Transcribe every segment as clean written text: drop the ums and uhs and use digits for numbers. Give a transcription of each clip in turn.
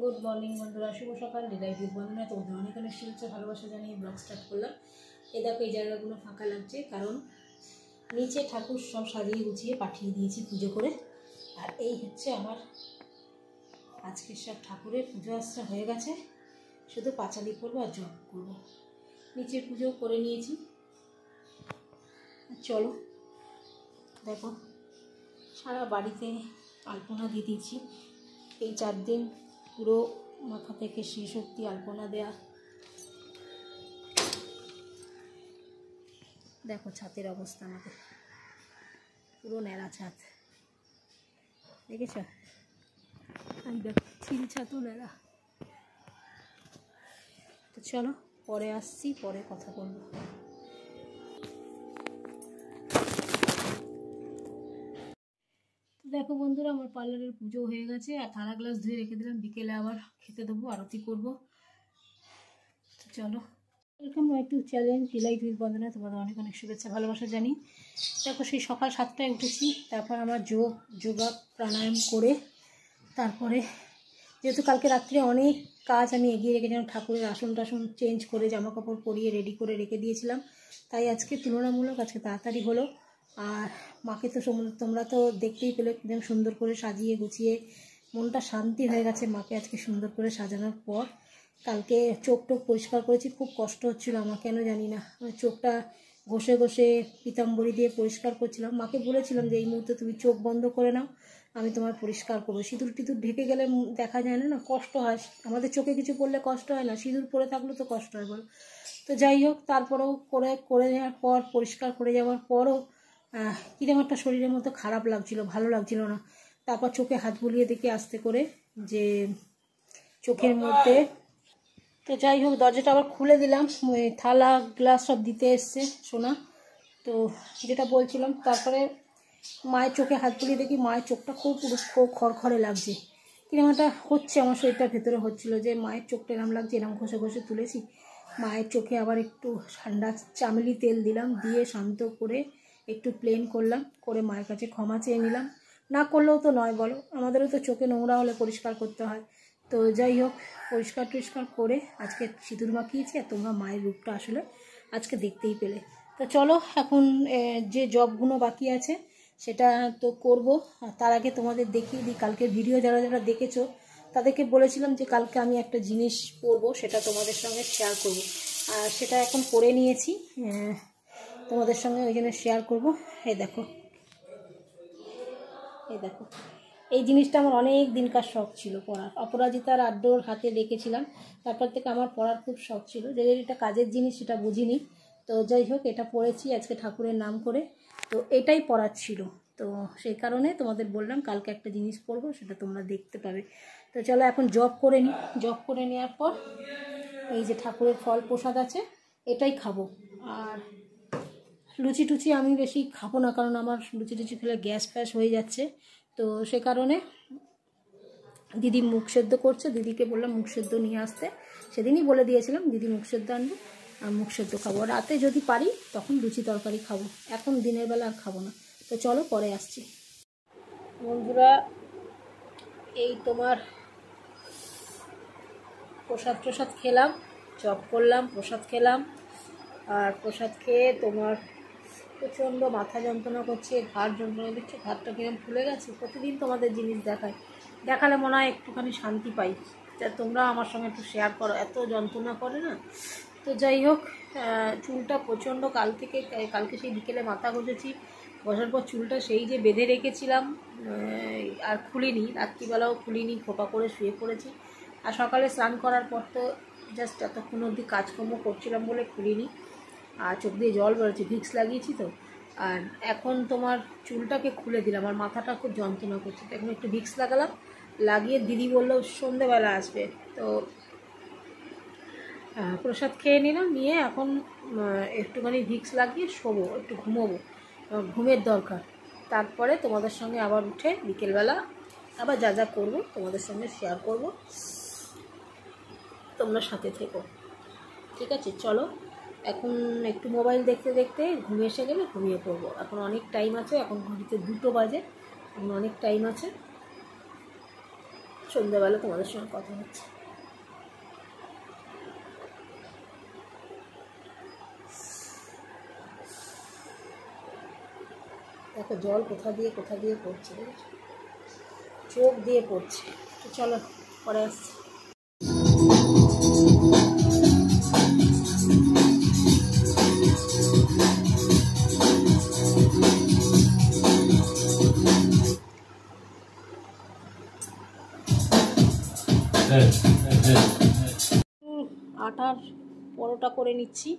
Good morning বন্ধুরা, শুভ সকাল। Deloitte with বন্ধনা তোমাদের অনেক অনেক শুভেচ্ছা ভালোবাসা জানিয়ে ব্লগ স্টার্ট করলাম। এই দেখো, এই জায়গাগুলো ফাঁকা লাগছে কারণ নিচে ঠাকুর সব সাজিয়ে গুছিয়ে পাঠিয়ে দিয়েছি পুজো করে। আর এই হচ্ছে আমার আজকের সব ঠাকুরের পুজো আশ্রা হয়ে গেছে, শুধু পাঁচালি করবো আর জপ করবো। নিচের পুজো করে নিয়েছি। চলো দেখো, সারা বাড়িতে আলপনা দিয়ে দিয়েছি। এই 4 দিন পুরো মাথা থেকে শেষ অবধি আলপনা দেয়া। দেখো ছাদের অবস্থা, আমাদের পুরো ন্যাড়া ছাদ, দেখেছ? আমি দেখো ছিল ছাদও ন্যাড়া। তো চলো পরে আসছি, পরে কথা বলবো। দেখো বন্ধুরা, আমার পার্লারের পুজো হয়ে গেছে আর থালা গ্লাস ধুয়ে রেখে দিলাম, বিকেলে আবার খেতে দেবো, আরতি করবো। তো চলো, welcome back to challenge delight with Bandana. তোমাদের অনেক অনেক শুভেচ্ছা ভালোবাসা জানি। দেখো সেই সকাল 7টায় উঠেছি, তারপর আমার যোগা প্রাণায়াম করে তারপরে যেহেতু কালকে রাত্রে অনেক কাজ আমি এগিয়ে রেখেছিলাম, ঠাকুরের আসন টাসন চেঞ্জ করে জামা কাপড় পরিয়ে রেডি করে রেখে দিয়েছিলাম, তাই আজকে তুলনামূলক আজকে তাড়াতাড়ি হলো। আর মাকে তো তোমরা তো দেখতেই পেলে একদম সুন্দর করে সাজিয়ে গুছিয়ে মনটা শান্তি হয়ে গেছে মাকে আজকে সুন্দর করে সাজানোর পর। কালকে চোখ টোক পরিষ্কার করেছি, খুব কষ্ট হচ্ছিলো আমার, কেন জানি না, চোখটা ঘষে ঘষে পিতাম্বরী দিয়ে পরিষ্কার করছিলাম। মাকে বলেছিলাম যে এই মুহূর্তে তুমি চোখ বন্ধ করে নাও, আমি তোমার পরিষ্কার করবো। সিঁদুর টিঁদুর ঢেকে গেলে দেখা যায় না, না কষ্ট হয়। আমাদের চোখে কিছু পড়লে কষ্ট হয় না, সিঁদুর পরে থাকলে তো কষ্ট হয় বলো। তো যাই হোক, তারপরেও করে নেওয়ার পর পরিষ্কার করে যাওয়ার পরও কিরকম একটা শরীরের মতো খারাপ লাগছিল, ভালো লাগছিল না। তারপর চোখে হাত বুলিয়ে দেখি আস্তে করে যে চোখের মধ্যে। তো যাই হোক, দরজাটা আবার খুলে দিলাম, থালা গ্লাস সব দিতে এসছে সোনা। তো যেটা বলছিলাম, তারপরে মায়ের চোখে হাত বুলিয়ে দেখি মায়ের চোখটা খুব খড়খড়ে লাগছে, কিরকম একটা হচ্ছে আমার শরীরটার ভেতরে হচ্ছিল যে মায়ের চোখটা এরম লাগছে। এরম ঘষে ঘষে তুলেছি মায়ের চোখে, আবার একটু ঠান্ডা চামেলি তেল দিলাম, দিয়ে শান্ত করে একটু প্লেন করলাম, করে মায়ের কাছে ক্ষমা চেয়ে নিলাম। না করলেও তো নয় বলো, আমাদেরও তো চোখে নোংরা হলে পরিষ্কার করতে হয়। তো যাই হোক, পরিষ্কার টরিষ্কার করে আজকে সিঁদুর মাখিয়েছি, আর তোমরা মায়ের রূপটা আসলে আজকে দেখতেই পেলে। তো চলো এখন যে জবগুলো বাকি আছে সেটা তো করব। তার আগে তোমাদের দেখিয়ে দিই, কালকের ভিডিও যারা যারা দেখেছো তাদেরকে বলেছিলাম যে কালকে আমি একটা জিনিস পরবো, সেটা তোমাদের সঙ্গে শেয়ার করব। আর সেটা এখন পরে নিয়েছি, তোমাদের সঙ্গে ওই জন্য শেয়ার করবো। এই দেখো, এই দেখো, এই জিনিসটা আমার অনেক দিনকার শখ ছিল পরার। অপরাজিতার আড্ডোর হাতে রেখেছিলাম, তারপর থেকে আমার পরার খুব শখ ছিল। যে এটা কাজের জিনিস সেটা বুঝিনি। তো যাই হোক, এটা পরেছি আজকে ঠাকুরের নাম করে, তো এটাই পরার ছিল। তো সেই কারণে তোমাদের বললাম কালকে একটা জিনিস পরবো, সেটা তোমরা দেখতে পাবে। তো চলো এখন জব করে নিই। জব করে নেওয়ার পর এই যে ঠাকুরের ফল প্রসাদ আছে, এটাই খাবো। আর লুচি টুচি আমি বেশি খাবো না, কারণ আমার লুচি টুচি খেলে গ্যাস ফ্যাস হয়ে যাচ্ছে। তো সে কারণে দিদি মুখ সেদ্ধ করছে, দিদিকে বললাম মুখ সেদ্ধ নিয়ে আসতে, সেদিনই বলে দিয়েছিলাম দিদি মুখ সেদ্ধ আনবে, আর মুখ সেদ্ধ খাবো। রাতে যদি পারি তখন লুচি তরকারি খাবো, এখন দিনের বেলা আর খাবো না। তো চলো পরে আসছি বন্ধুরা। এই তোমার প্রসাদ খেলাম, চপ করলাম, প্রসাদ খেলাম। আর প্রসাদ খেয়ে তোমার প্রচণ্ড মাথা যন্ত্রণা করছে, ঘাড় যন্ত্রণা দিচ্ছে, ঘাড়টা কিরম ফুলে গেছে। প্রতিদিন তোমাদের জিনিস দেখালে মনে হয় একটুখানি শান্তি পাই, তা তোমরা আমার সঙ্গে একটু শেয়ার করো, এত যন্ত্রণা করে না। তো যাই হোক, চুলটা প্রচণ্ড কালকে সেই বিকেলে মাথা ঘষেছি, ঘষার পর চুলটা সেই যে বেঁধে রেখেছিলাম আর খুলিনি, রাত্রিবেলাও খুলিনি, খোপা করে শুয়ে পড়েছি। আর সকালে স্নান করার পর তো জাস্ট এতক্ষণ অবধি কাজকর্ম করছিলাম বলে খুলিনি, আর চোখ দিয়ে জল বেরোচ্ছে, ভিক্স লাগিয়েছি তো। আর এখন তোমার চুলটাকে খুলে দিলাম, আর মাথাটা খুব যন্ত্রণা করছে, তো এখন একটু ভিক্স লাগালাম, লাগিয়ে দিদি বললো সন্ধেবেলা আসবে। তো প্রসাদ খেয়ে নিলাম, নিয়ে এখন একটুখানি ভিক্স লাগিয়ে শোবো, একটু ঘুমোবো, ঘুমের দরকার। তারপরে তোমাদের সঙ্গে আবার উঠে বিকেলবেলা আবার যা যা করবো তোমাদের সঙ্গে শেয়ার করব, তোমরা সাথে থেকো, ঠিক আছে? চলো এখন একটু মোবাইল দেখতে দেখতে ঘুম এসে গেলে ঘুমিয়ে পড়বো। এখন অনেক টাইম আছে, এখন ঘড়িতে 2টো বাজে, এখন অনেক টাইম আছে। সন্ধ্যাবেলা তোমাদের সঙ্গে কথা হচ্ছে। দেখো জল কোথা দিয়ে পড়ছে, চোখ দিয়ে পড়ছে। তো চলো পরে আসছি। আটার পরোটা করে নিচ্ছি,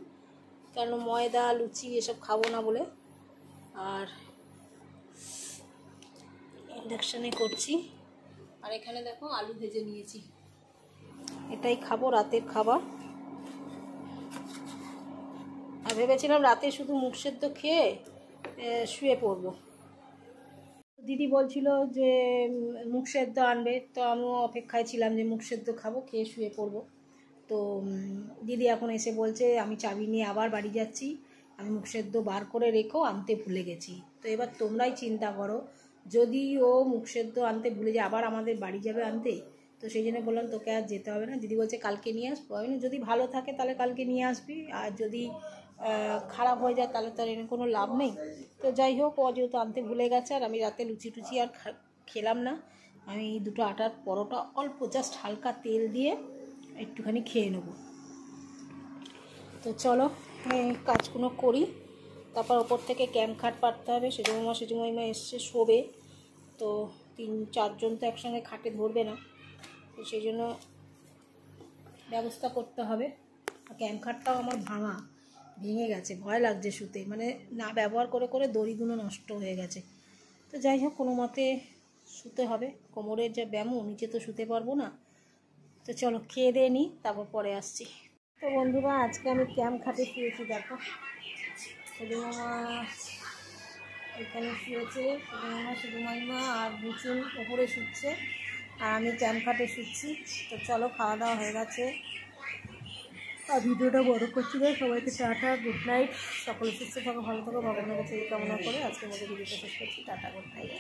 কেন ময়দা লুচি এসব খাবো না বলে, আর ইন্ডাকশানে করছি। আর এখানে দেখো আলু ভেজে নিয়েছি, এটাই খাবো রাতের খাবার। আর ভেবেছিলাম রাতে শুধু মুখ সেদ্ধ খেয়ে শুয়ে পড়বো। দিদি বলছিল যে মুখ সেদ্ধ আনবে, তো আমিও অপেক্ষায় ছিলাম যে মুখ সেদ্ধ খাবো, খেয়ে শুয়ে পড়বো। তো দিদি এখন এসে বলছে আমি চাবি নিয়ে আবার বাড়ি যাচ্ছি, আমি মুখ সেদ্ধ বার করে রেখো, আনতে ভুলে গেছি। তো এবার তোমরাই চিন্তা করো, যদি ও মুখ সেদ্ধ আনতে ভুলে যায় আবার আমাদের বাড়ি যাবে আনতে। তো সেই জন্য বললাম তোকে আর যেতে হবে না, দিদি বলছে কালকে নিয়ে আসবো। আমি যদি ভালো থাকে তাহলে কালকে নিয়ে আসবি, আর যদি খারাপ হয়ে যায় তাহলে তো আর এনে কোনো লাভ নেই। তো যাই হোক, ও যেহেতু আনতে ভুলে গেছে, আর আমি রাতে লুচি টুচি আর খেলাম না, আমি দুটো আটার পরোটা অল্প জাস্ট হালকা তেল দিয়ে একটুখানি খেয়ে নেব। তো চলো কাজগুলো করি, তারপর ওপর থেকে ক্যাম্প খাট পাততে হবে। সেজুমাইমা এসছে শোবে, তো 3-4 জন তো একসঙ্গে খাটে ধরবে না, তো সেই জন্য ব্যবস্থা করতে হবে। ক্যাম্প খাটটাও আমার ভেঙে গেছে, ভয় লাগছে শুতে, মানে না ব্যবহার করে করে দড়িগুলো নষ্ট হয়ে গেছে। তো যাই হোক কোনো মতে শুতে হবে, কোমরের যা ব্যামো, নিচে তো শুতে পারবো না। তো চলো খেয়ে দিয়ে নিই, তারপর পরে আসছি। তো বন্ধুরা আজকে আমি ক্যাম্প খাটে শুয়েছি, দেখো সুধুমামা এখানে শুয়েছে, সুধুমাইমা আর বুচুন ওপরে শুচ্ছে, আর আমি ক্যাম্প খাটে শুচ্ছি। তো চলো খাওয়া দাওয়া হয়ে গেছে, আর ভিডিওটা বড় করছি না। সবাইকে টাটা, গুড নাইট, সকলে সুস্থ থাকো, ভালো থাকো, ভগবানের কাছে এই কামনা করে আজকের মধ্যে ভিডিওটা শেষ করছি। Tata, good night.